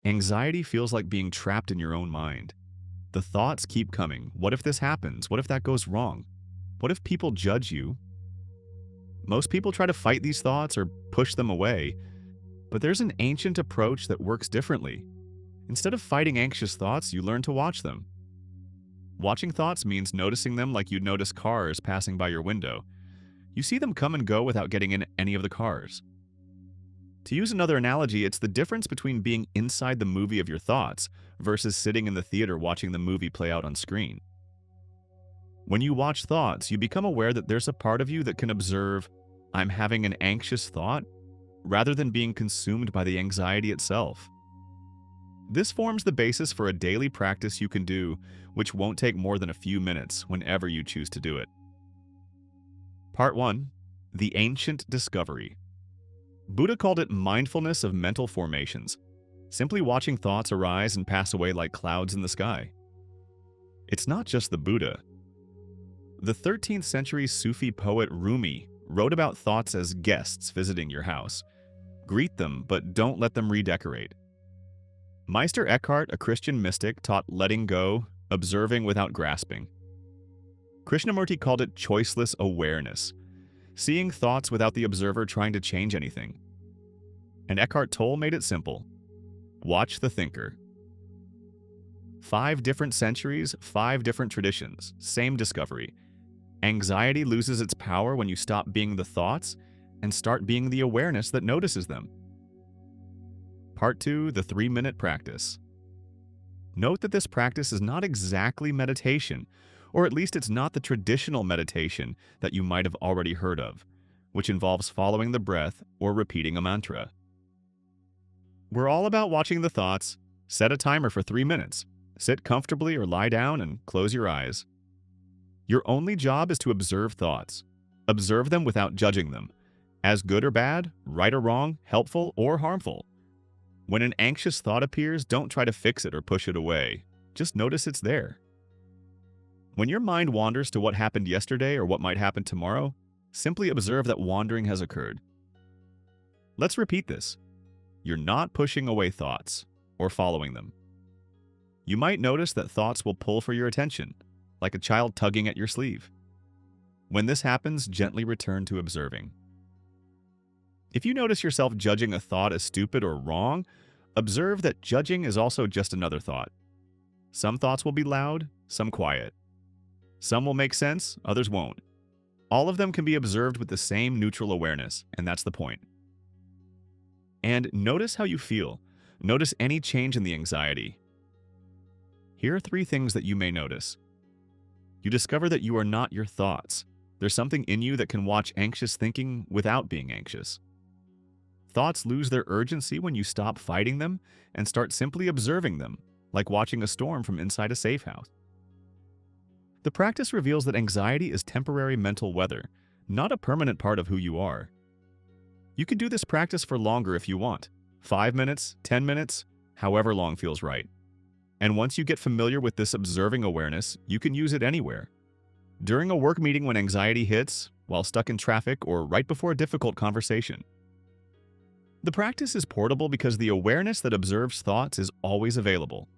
Anxiety feels like being trapped in your own mind. The thoughts keep coming. What if this happens? What if that goes wrong? What if people judge you? Most people try to fight these thoughts or push them away, but there's an ancient approach that works differently. Instead of fighting anxious thoughts, you learn to watch them. Watching thoughts means noticing them like you'd notice cars passing by your window. You see them come and go without getting in any of the cars. To use another analogy, it's the difference between being inside the movie of your thoughts versus sitting in the theater watching the movie play out on screen. When you watch thoughts, you become aware that there's a part of you that can observe, "I'm having an anxious thought," rather than being consumed by the anxiety itself. This forms the basis for a daily practice you can do, which won't take more than a few minutes whenever you choose to do it. Part 1. The Ancient Discovery. Buddha called it mindfulness of mental formations, simply watching thoughts arise and pass away like clouds in the sky. It's not just the Buddha. The 13th century Sufi poet Rumi wrote about thoughts as guests visiting your house. Greet them, but don't let them redecorate. Meister Eckhart, a Christian mystic, taught letting go, observing without grasping. Krishnamurti called it choiceless awareness, seeing thoughts without the observer trying to change anything. And Eckhart Tolle made it simple. Watch the thinker. 5 different centuries, 5 different traditions, same discovery. Anxiety loses its power when you stop being the thoughts and start being the awareness that notices them. Part 2, the 3-minute practice. Note that this practice is not exactly meditation, or at least it's not the traditional meditation that you might have already heard of, which involves following the breath or repeating a mantra. We're all about watching the thoughts. Set a timer for 3 minutes. Sit comfortably or lie down and close your eyes. Your only job is to observe thoughts. Observe them without judging them, as good or bad, right or wrong, helpful or harmful. When an anxious thought appears, don't try to fix it or push it away. Just notice it's there. When your mind wanders to what happened yesterday or what might happen tomorrow, simply observe that wandering has occurred. Let's repeat this. You're not pushing away thoughts or following them. You might notice that thoughts will pull for your attention, like a child tugging at your sleeve. When this happens, gently return to observing. If you notice yourself judging a thought as stupid or wrong, observe that judging is also just another thought. Some thoughts will be loud, some quiet. Some will make sense, others won't. All of them can be observed with the same neutral awareness, and that's the point. And notice how you feel. Notice any change in the anxiety. Here are 3 things that you may notice. You discover that you are not your thoughts. There's something in you that can watch anxious thinking without being anxious. Thoughts lose their urgency when you stop fighting them and start simply observing them, like watching a storm from inside a safe house. The practice reveals that anxiety is temporary mental weather, not a permanent part of who you are. You can do this practice for longer if you want. 5 minutes, 10 minutes, however long feels right. And once you get familiar with this observing awareness, you can use it anywhere. During a work meeting when anxiety hits, while stuck in traffic, or right before a difficult conversation. The practice is portable because the awareness that observes thoughts is always available.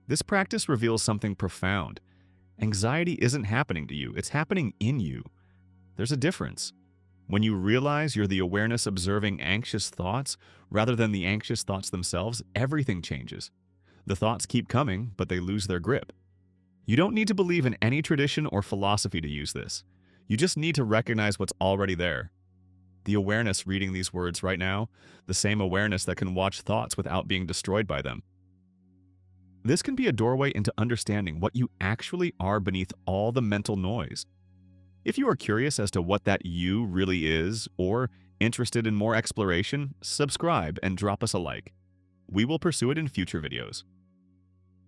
This practice reveals something profound. Anxiety isn't happening to you, it's happening in you. There's a difference. When you realize you're the awareness observing anxious thoughts rather than the anxious thoughts themselves, everything changes. The thoughts keep coming, but they lose their grip. You don't need to believe in any tradition or philosophy to use this. You just need to recognize what's already there. The awareness reading these words right now, the same awareness that can watch thoughts without being destroyed by them. This can be a doorway into understanding what you actually are beneath all the mental noise. If you are curious as to what that you really is, or interested in more exploration, subscribe and drop us a like. We will pursue it in future videos.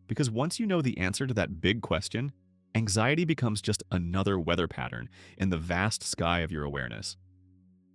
Because once you know the answer to that big question, anxiety becomes just another weather pattern in the vast sky of your awareness.